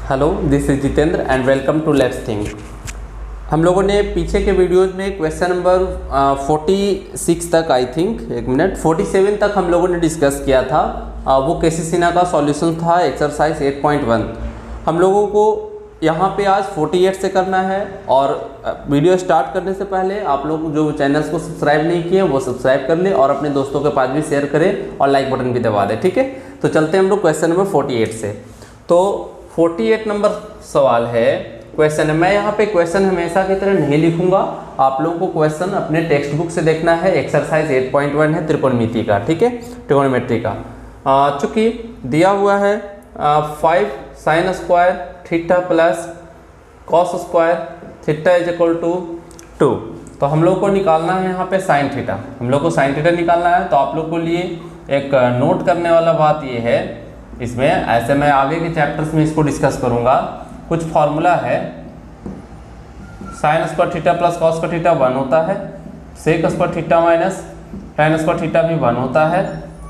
Hello, this is Jitendra and welcome to let's think. हम लोगों ने पीछे के वीडियोस में क्वेश्चन नंबर 46 तक, आई थिंक 47 तक हम लोगों ने डिस्कस किया था। वो केसी सिन्हा का सॉल्यूशन था एक्सरसाइज 8.1। हम लोगों को यहाँ पे आज 48 से करना है। और वीडियो स्टार्ट करने से पहले आप लोग जो चैनल्स को सब्सक्राइब नहीं किए वो सब्सक्राइब कर ले और अपने दोस्तों के पास भी शेयर करें और लाइक बटन भी दबा दें, ठीक है। तो चलते हैं हम लोग क्वेश्चन नंबर 48 से। तो 48 नंबर सवाल है क्वेश्चन है। मैं यहाँ पे क्वेश्चन हमेशा की तरह नहीं लिखूंगा, आप लोगों को क्वेश्चन अपने टेक्स्ट बुक से देखना है। एक्सरसाइज 8.1 है त्रिकोणमिति का, ठीक है, ट्रिकोणोमेट्री का। चूँकि दिया हुआ है 5 sin square theta plus cos square theta is equal to 2। तो हम लोग को निकालना है यहाँ पे साइन थीटा, हम लोग को साइन थीटा निकालना है। तो आप लोग को लिए एक नोट करने वाला बात ये है, इसमें ऐसे मैं आगे के चैप्टर्स में इसको डिस्कस करूँगा। कुछ फॉर्मूला है, sine square theta plus cos square theta 1 होता है, sec square theta minus tan square theta भी 1 होता है,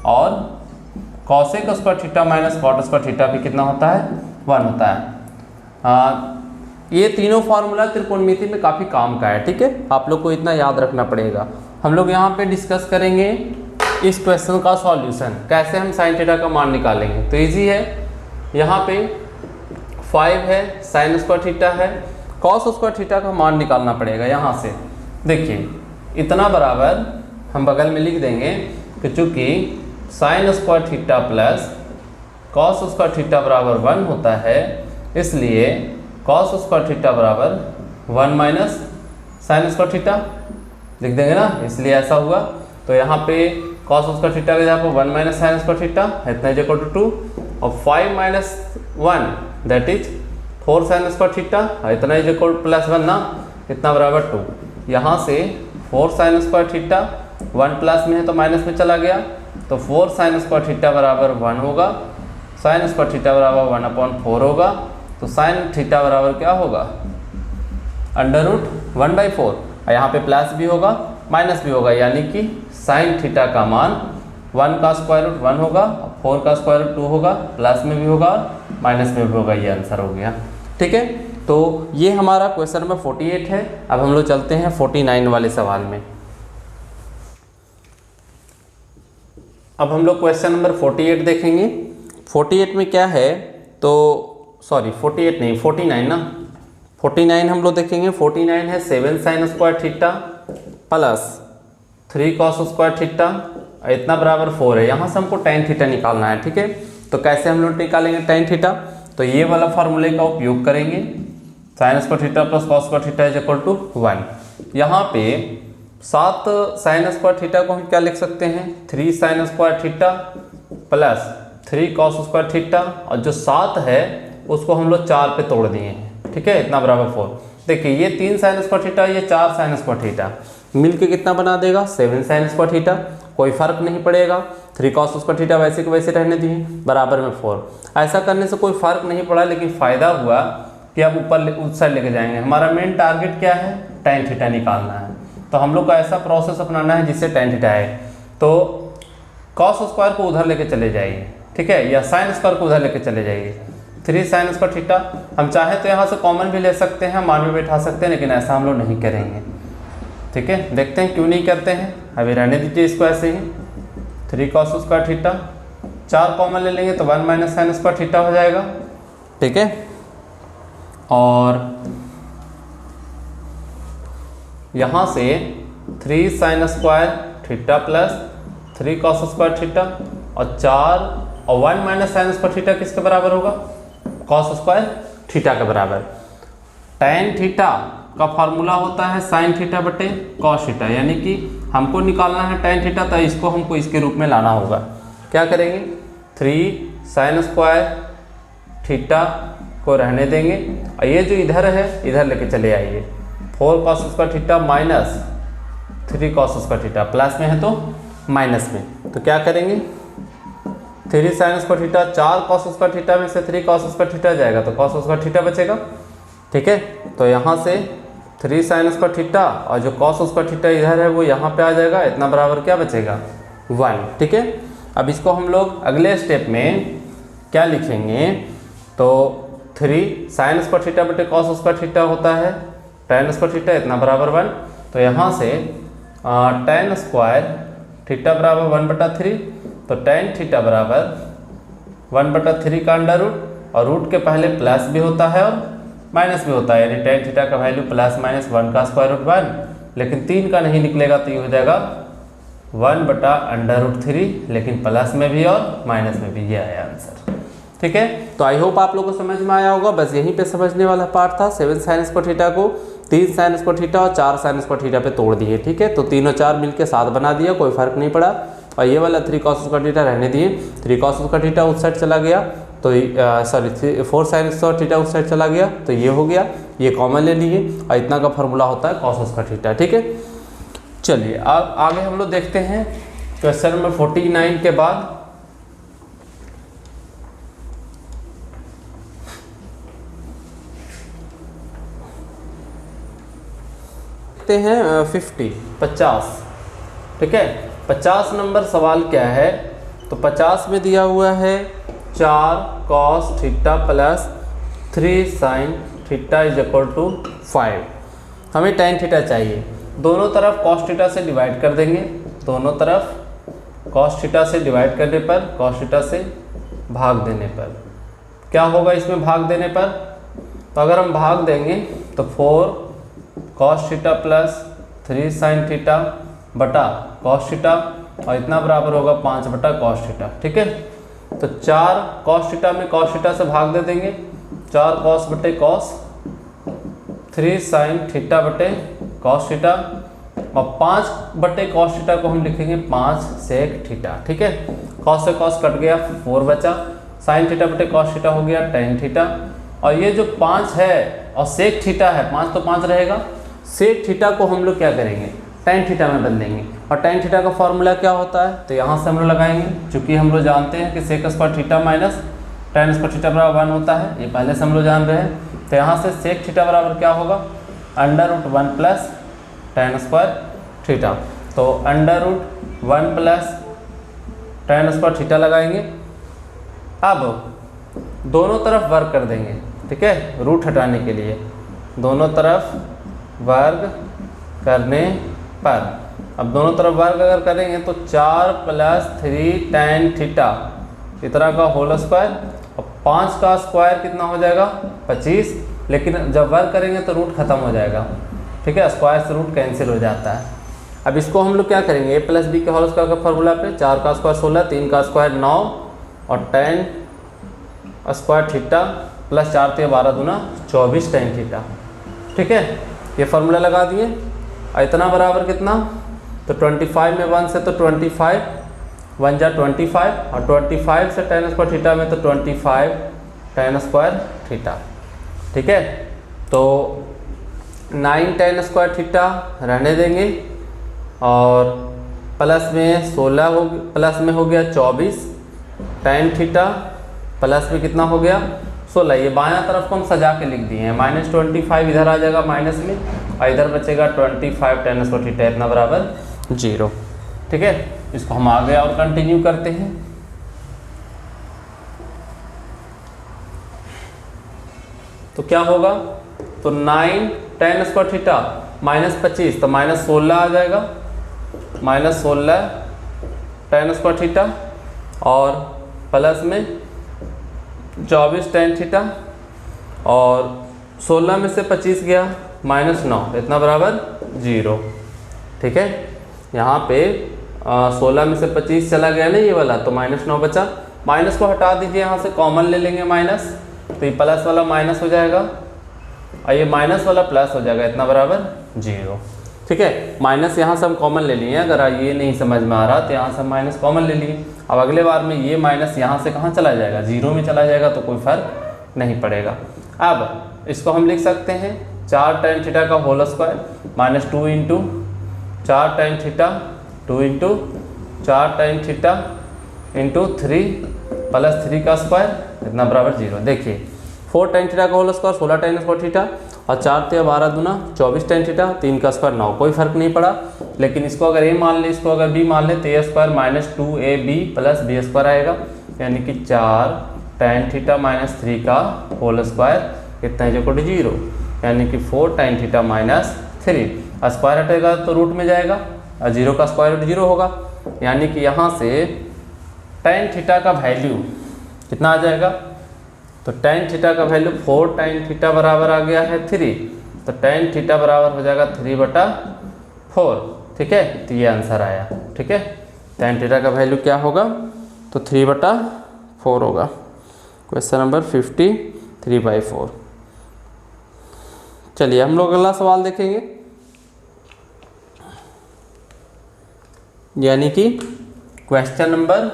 और cosec square theta minus cot square theta भी कितना होता है, 1 होता है। ये तीनों फार्मूला त्रिकोणमिति में काफ़ी काम का है, ठीक है, आप लोग को इतना याद रखना पड़ेगा। हम लोग यहाँ पे डिस्कस करेंगे इस क्वेश्चन का सॉल्यूशन, कैसे हम साइन थीटा का मान निकालेंगे। तो इजी है, यहाँ पे 5 है, साइन स्क्वायर थीटा है, कॉस स्क्वायर थीटा का मान निकालना पड़ेगा। यहाँ से देखिए इतना बराबर हम बगल में लिख देंगे कि चूँकि sign square theta plus cos square theta बराबर 1 होता है, इसलिए कॉस स्क्वायर थीटा बराबर 1 माइनस साइन स्क्वायर थीटा लिख देंगे ना, इसलिए ऐसा हुआ। तो यहाँ पे कॉस स्क्वायर थीटा के जगह पर 1 माइनस साइन स्क्वायर थीटा इतना इज इक्वल टू 2, और 5 minus 1 that is 4 sign square theta इतना इज इक्वल प्लस 1 ना, इतना बराबर 2। यहाँ से 4 साइन स्क्वायर थीटा 1 प्लस में है तो माइनस में चला गया, तो 4 साइन स्क्वायर थीटा बराबर 1 होगा, साइन स्क्वायर थीटा बराबर 1/4 होगा। तो साइन थीटा बराबर क्या होगा, अंडर रूट 1/4। और यहाँ पे प्लस भी होगा माइनस भी होगा, यानी कि साइन थीटा का मान 1 का स्क्वायर रूट 1 होगा, 4 का स्क्वायर रूट 2 होगा, प्लस में भी होगा माइनस में भी होगा। ये आंसर हो गया, ठीक है। तो ये हमारा क्वेश्चन नंबर 48 है। अब हम लोग चलते हैं 49 वाले सवाल में। अब हम लोग क्वेश्चन नंबर 48 देखेंगे। 48 में क्या है, तो सॉरी 48 नहीं 49 ना, 49 हम लोग देखेंगे। 49 है 7 sign square theta plus 3 cos square theta इतना बराबर 4 है। यहाँ से हमको टेन थीटा निकालना है, ठीक है। तो कैसे हम लोग निकालेंगे टेन थीटा, तो ये वाला फार्मूले का उपयोग करेंगे। Sine square theta plus cos square theta is equal to 1। यहाँ पे 7 साइन स्क्वायर थीटा को हम क्या लिख सकते हैं, 3 sign square theta plus 3 cos square theta, और जो 7 है उसको हम लोग 4 पे तोड़ दिए हैं, ठीक है, इतना बराबर 4। देखिए ये 3 साइन स्क्वायर थीटा, ये 4 साइन स्क्वायर थीटा मिलके कितना बना देगा, 7 साइन स्क्वायर थीटा। कोई फर्क नहीं पड़ेगा, 3 कॉस स्क्वायर थीटा वैसे के वैसे रहने दिए, बराबर में 4। ऐसा करने से कोई फर्क नहीं पड़ा, लेकिन फ़ायदा हुआ कि अब ऊपर उस साइड लेके जाएंगे। हमारा मेन टारगेट क्या है, टेन थीटा निकालना है। तो हम लोग को ऐसा प्रोसेस अपनाना है जिससे टेन थीटा है। तो कॉस स्क्वायर को उधर लेके चले जाइए, ठीक है, या साइन स्क्वायर को उधर लेके चले जाइए। 3 साइन स्क्वायर थीटा हम चाहे तो यहाँ से कॉमन भी ले सकते हैं, मान भी बैठा सकते हैं, लेकिन ऐसा हम लोग नहीं करेंगे, ठीक है। देखते हैं क्यों नहीं करते हैं, अभी रहने दीजिए इसको ऐसे ही। 3 कॉस स्क्वायर थीटा 4 कॉमन ले लेंगे तो 1 माइनस साइन स्क्वायर थीटा हो जाएगा, ठीक है। और यहाँ से 3 sign square theta plus 3 cos square theta और 4 और 1 माइनस साइन स्क्वायर थीटा किसके बराबर होगा, कॉस स्क्वायर थीटा के बराबर। टैन थीटा का फार्मूला होता है साइन थीटा बटे कॉस थीटा, यानी कि हमको निकालना है टैन थीटा, तो इसको हमको इसके रूप में लाना होगा। क्या करेंगे, 3 साइन स्क्वायर थीटा को रहने देंगे, और ये जो इधर है इधर लेके चले आइए। 4 cos square theta minus 3 cos square theta, plus में है तो माइनस में। तो क्या करेंगे, 3 sign square theta 4 cos square theta में से 3 कॉस स्क्वायर थीटा जाएगा तो कॉस स्क्वायर थीटा बचेगा, ठीक है। तो यहाँ से 3 साइन स्क्वायर थीटा और जो कॉस स्क्वायर थीटा इधर है वो यहाँ पे आ जाएगा, इतना बराबर क्या बचेगा, 1, ठीक है। अब इसको हम लोग अगले स्टेप में क्या लिखेंगे, तो 3 साइन स्क्वायर थीटा बटे कॉस स्क्वायर थीटा होता है tan स्क्वायर थीटा इतना बराबर 1। तो यहाँ से tan स्क्वायर थीटा बराबर 1/3, तो tan थीटा बराबर 1/3 का अंडर रूट, और रूट के पहले प्लस भी होता है और माइनस भी होता है, यानी tan थीटा का वैल्यू प्लस माइनस 1 का स्क्वायर रूट 1, लेकिन 3 का नहीं निकलेगा तो ये हो जाएगा 1/√3, लेकिन प्लस में भी और माइनस में भी, ये आया आंसर। ठीक है, तो आई होप आप लोगों को समझ में आया होगा। बस यहीं पे समझने वाला पार्ट था। 7 साइन स्क्वायर थीटा को 3 साइन स्क्वायर थीटा और 4 साइन स्क्वायर थीटा पे तोड़ दिए। ठीक है, तो 3 और 4 मिलके 7 बना दिया, कोई फर्क नहीं पड़ा। और ये वाला 3 कॉस स्क्वायर थीटा रहने दिए, 3 कॉस स्क्वायर थीटा उस साइड चला गया, तो 4 साइन स्क्वायर थीटा उस साइड चला गया, तो ये हो गया, ये कॉमन ले लिए, और इतना का फॉर्मूला होता है कॉस स्क्वायर थीटा। ठीक है, चलिए अब आगे हम लोग देखते हैं क्वेश्चन नंबर 49 के बाद। देखते हैं 50। ठीक है, 50 नंबर सवाल क्या है, तो 50 में दिया हुआ है 4 cos theta plus 3 sine theta is equal to 5। हमें tan थीटा चाहिए, दोनों तरफ cos थीटा से डिवाइड कर देंगे, दोनों तरफ cos थीटा से डिवाइड करने पर, cos थीटा से भाग देने पर क्या होगा, इसमें भाग देने पर, तो अगर हम भाग देंगे तो 4 cos theta plus 3 sine theta बटा cos थीटा, और इतना बराबर होगा 5/cos थीटा। ठीक है, तो 4 cos थीटा में cos थीटा से भाग दे देंगे, 4 cos बटे cos, 3 साइन थीटा बटे cos थीटा, और 5/cos थीटा को हम लिखेंगे 5 sec थीटा। ठीक है, cos से cos कट गया, 4 बचा, साइन थीटा बटे cos थीटा हो गया tan थीटा, और ये जो 5 है और sec थीटा है, 5 तो 5 रहेगा, sec थीटा को हम लोग क्या करेंगे, tan थीटा में बदलेंगे। और tan थीटा का फॉर्मूला क्या होता है, तो यहाँ से हम लोग लगाएंगे, चूंकि हम लोग जानते हैं कि sec square theta minus tan square theta बराबर 1 होता है, ये पहले से हम लोग जान रहे हैं। तो यहाँ से sec थीटा बराबर क्या होगा, √1 प्लस tan स्क्वायर थीटा, तो √1 प्लस tan स्क्वायर थीटा लगाएंगे। अब दोनों तरफ वर्ग कर देंगे, ठीक है, रूट हटाने के लिए, दोनों तरफ वर्ग करने पर, अब दोनों तरफ वर्ग अगर करेंगे तो 4 + 3 tan थीटा इतना का होल स्क्वायर, और 5 का स्क्वायर कितना हो जाएगा 25, लेकिन जब वर्ग करेंगे तो रूट खत्म हो जाएगा। ठीक है, स्क्वायर से रूट कैंसिल हो जाता है। अब इसको हम लोग क्या करेंगे, a + b के होल स्क्वायर का फॉर्मूला पे, 4 का स्क्वायर 16, 3 का स्क्वायर 9, और tan square theta plus 4 × 12 × 24 tan theta. ठीक है, ये फार्मूला लगा दिए, और इतना बराबर कितना, तो 25 में 1 से तो 25, 1 जा 25, और 25 से tan स्क्वायर थीटा में तो 25 tan स्क्वायर थीटा। ठीक है, तो 9 tan स्क्वायर थीटा रहने देंगे, और प्लस में 16 हो, प्लस में हो गया 24 tan थीटा, प्लस में कितना हो गया 16। ये बायां तरफ को हम सजा के लिख दिए हैं, -25 इधर आ जाएगा माइनस में, और इधर बचेगा 25 tan स्क्वायर थीटा इतना बराबर 0। ठीक है, इसको हम आगे और कंटिन्यू करते हैं। तो क्या होगा, तो 9 tan स्क्वायर थीटा -25, तो -16 आ जाएगा, -16 tan स्क्वायर थीटा, और प्लस में 24 tan थीटा, और 16 में से 25 गया -9 इतना बराबर 0। ठीक है, यहाँ पे 16 में से 25 चला गया ना ये वाला, तो -9 बचा, माइनस को हटा दीजिए, यहाँ से कॉमन ले लेंगे माइनस, तो ये प्लस वाला माइनस हो जाएगा, और ये माइनस वाला प्लस हो जाएगा इतना बराबर 0। ठीक है, माइनस यहाँ से हम कॉमन ले लिए, अगर ये नहीं समझ में आ रहा तो यहाँ से हम माइनस कॉमन ले लिए। अब अगले बार में ये माइनस यहाँ से कहाँ चला जाएगा, 0 में चला जाएगा, तो कोई फर्क नहीं पड़ेगा। अब इसको हम लिख सकते हैं 4 tan थीटा का whole square -2 × 4 tan theta 2 × 4 tan theta × 3 + 3 का स्क्वायर इतना बराबर 0। देखिए 4 tan थीटा का whole square 16 tan square theta, और 4 × 12 × 24 tan थीटा, 3 का स्क्वायर 9, कोई फर्क नहीं पड़ा। लेकिन इसको अगर a मान ले, इसको अगर b मान ले, तो a² -2ab + b² आएगा, यानी कि 4 tan थीटा माइनस 3 का होल स्क्वायर कितना है इक्वल टू 0, यानी कि 4 tan थीटा माइनस 3। स्क्वायर हटेगा तो रूट में जाएगा और 0 का स्क्वायर रूट 0 होगा, यानी कि यहाँ से tan थीटा का वैल्यू कितना आ जाएगा, तो tan थीटा का वैल्यू 4 tan थीटा बराबर आ गया है 3, तो tan थीटा बराबर हो जाएगा 3/4। ठीक है, तो ये आंसर आया। ठीक है, tan थीटा का वैल्यू क्या होगा, तो 3/4 होगा। Question number 53/4। चलिए हम लोग अगला सवाल देखेंगे, यानी कि क्वेश्चन नंबर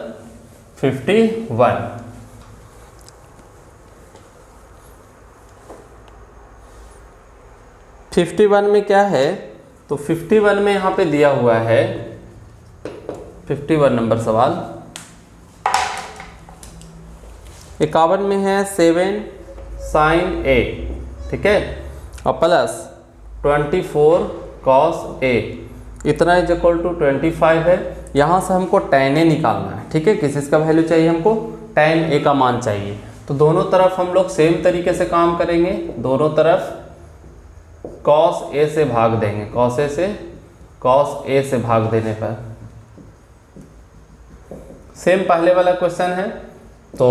51। में क्या है, तो 51 में यहाँ पे दिया हुआ है 51 नंबर सवाल। 51 में है 7 sin A, ठीक है, और प्लस 24 cos A इतना इज इक्वल टू 25 है। यहाँ से हमको tan A निकालना है। ठीक है, किस का वैल्यू चाहिए हमको, tan A का मान चाहिए। तो दोनों तरफ हम लोग सेम तरीके से काम करेंगे, दोनों तरफ cos A से भाग देंगे, cos A से भाग देने पर सेम पहले वाला क्वेश्चन है। तो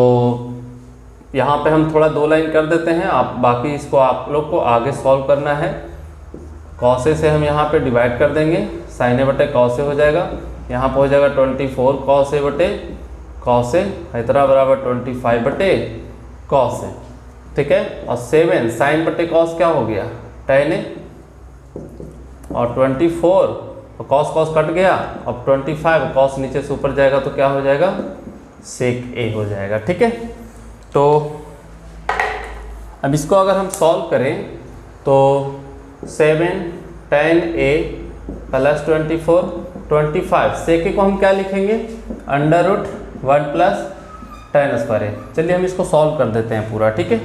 यहाँ पे हम थोड़ा 2 लाइन कर देते हैं, आप बाकी इसको आप लोग को आगे सॉल्व करना है। cos A से हम यहाँ पे डिवाइड कर देंगे, sin A बटे cos A हो जाएगा, यहाँ पे हो जाएगा 24 cos A बटे cos A इतना बराबर 25 बटे cos A। ठीक है, और 7 sin बटे cos क्या हो गया, tan A, और 24 और cos कट गया, अब 25 cos नीचे से ऊपर जाएगा तो क्या हो जाएगा, sec A हो जाएगा। ठीक है, तो अब इसको अगर हम सॉल्व करें तो 7 tan A plus 25 sec A को हम क्या लिखेंगे, √1 प्लस tan स्क्वायर A। चलिए हम इसको सॉल्व कर देते हैं पूरा। ठीक है,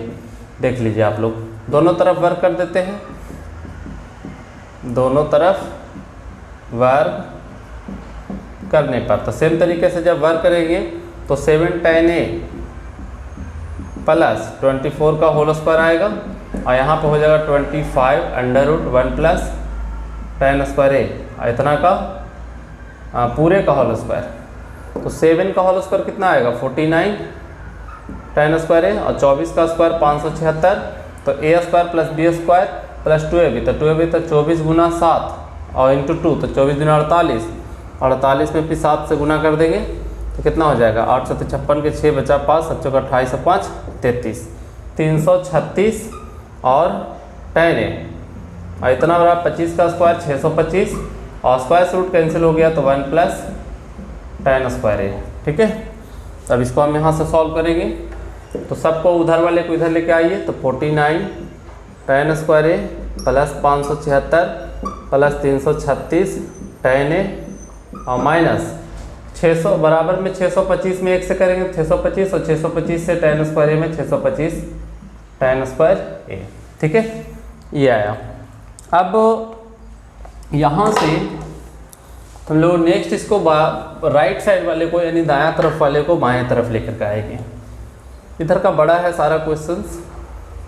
देख लीजिए आप लोग, दोनों तरफ वर्क कर देते हैं, दोनों तरफ वर्क करने पर तो सेम तरीके से जब वर्क करेंगे तो 7 tan A प्लस 24 का होल स्क्वायर आएगा, और यहाँ पे हो जाएगा 25 √1 प्लस tan स्क्वायर A इतना का पूरे का होल स्क्वायर। तो 7 का होल स्क्वायर कितना आएगा, 49 tan स्क्वायर A, और 24 का स्क्वायर 576, तो A square plus B square plus 2AB, तो 2AB तो 24 गुना 7 और इंटू 2, तो 24 गुना 48, 48 में फिर 7 से गुना कर देंगे तो कितना हो जाएगा, 8 7 56 के 6 बचा 5, 7 का 28 5 33, 336 और tan A और इतना बराबर 25 का स्क्वायर 625, और स्क्वायर से रूट कैंसिल हो गया तो 1 प्लस tan स्क्वायर A। ठीक है, अब इसको हम यहाँ से सॉल्व करेंगे, तो सबको उधर वाले को इधर लेके आइए, तो 49 tan square A plus 576 plus 336 tan A और माइनस 600 बराबर में 625 में 1 से करेंगे 625, और 625 से tan स्क्वायर A में 625 tan स्क्वायर A। ठीक है, ये आया। अब यहाँ से हम लोग नेक्स्ट इसको राइट साइड वाले को यानी दायां तरफ वाले को बाएं तरफ लेकर के आएंगे। इधर का बड़ा है सारा क्वेश्चंस,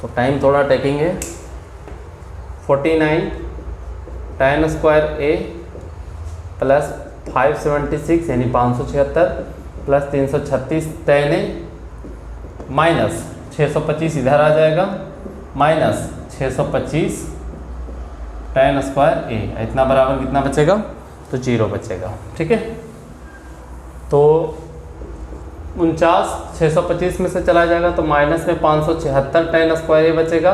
तो टाइम थोड़ा टेकिंग है। 49 tan स्क्वायर A प्लस 576 यानी 576 प्लस 336 tan A माइनस 625 इधर आ जाएगा, माइनस 625 tan स्क्वायर A इतना बराबर कितना बचेगा, तो 0 बचेगा। ठीक है, तो 49 625 में से चला जाएगा तो माइनस में 576 tan स्क्वायर A बचेगा।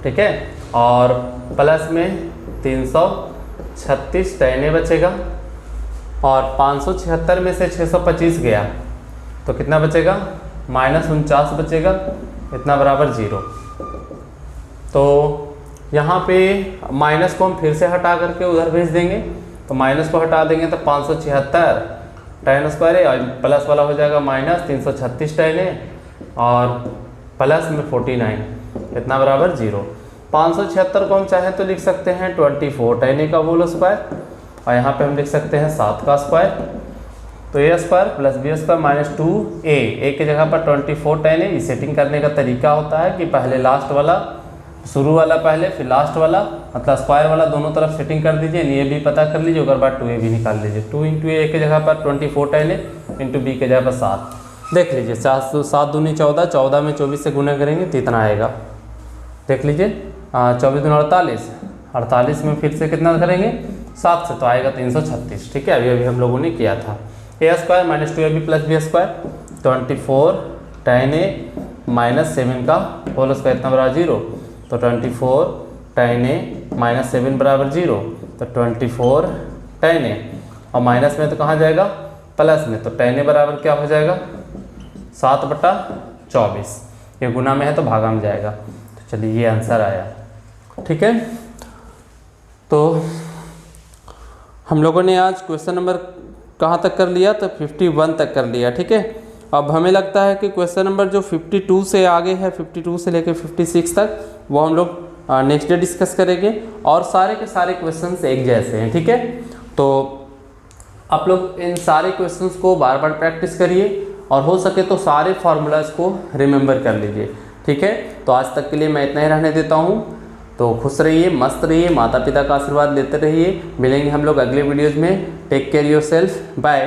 ठीक है, और प्लस में 336 tan A बचेगा, और 576 में से 625 गया तो कितना बचेगा, माइनस 49 बचेगा, इतना बराबर 0। तो यहाँ पे माइनस को हम फिर से हटा करके उधर भेज देंगे, तो माइनस को हटा देंगे तो 576 tan स्क्वायर A और प्लस वाला हो जाएगा माइनस 336 tan A और प्लस में 49 इतना बराबर 0। 576 को हम चाहें तो लिख सकते हैं 24 tan A का होल स्क्वायर, और यहाँ पे हम लिख सकते हैं 7 का स्क्वायर तो a square plus b square minus 2a, a की जगह पर 24 tan a। सेटिंग करने का तरीका होता है कि पहले लास्ट वाला, शुरू वाला पहले फिर लास्ट वाला, मतलब स्क्वायर वाला दोनों तरफ सेटिंग कर दीजिए। ये भी पता कर लीजिए, ओकर बाद 2a भी निकाल लीजिए। 2 इंटू ए की जगह पर 24 tan a इंटू बी की जगह पर 7। देख लीजिए 7 दूनी 14, 14 में 24 से गुना करेंगे तो इतना आएगा। देख लीजिए 24 दूनी 48, 48 में फिर से कितना करेंगे 7 से, तो आएगा 336। ठीक है, अभी अभी हम लोगों ने किया था। A square minus 2ab plus b square 24 tan a minus 7 का होल स्क्वायर इतना बराबर 0, तो 24 tan a माइनस 7 बराबर 0, तो 24 tan a, और माइनस में तो कहाँ जाएगा प्लस में, तो tan a बराबर क्या हो जाएगा 7/24। ये गुना में है तो भागा में जाएगा। तो चलिए ये आंसर आया। ठीक है, तो हम लोगों ने आज क्वेश्चन नंबर कहाँ तक कर लिया, तो 51 तक कर लिया। ठीक है, अब हमें लगता है कि क्वेश्चन नंबर जो 52 से आगे है, 52 से लेकर 56 तक, वो हम लोग नेक्स्ट डे डिस्कस करेंगे। और सारे के सारे क्वेश्चंस एक जैसे हैं। ठीक है, तो आप लोग इन सारे क्वेश्चंस को बार बार प्रैक्टिस करिए और हो सके तो सारे फार्मूलाज को रिमेंबर कर लीजिए। ठीक है, तो आज तक के लिए मैं इतना ही रहने देता हूँ। तो खुश रहिए, मस्त रहिए, माता पिता का आशीर्वाद लेते रहिए। मिलेंगे हम लोग अगले वीडियोज़ में। Take care yourself, bye.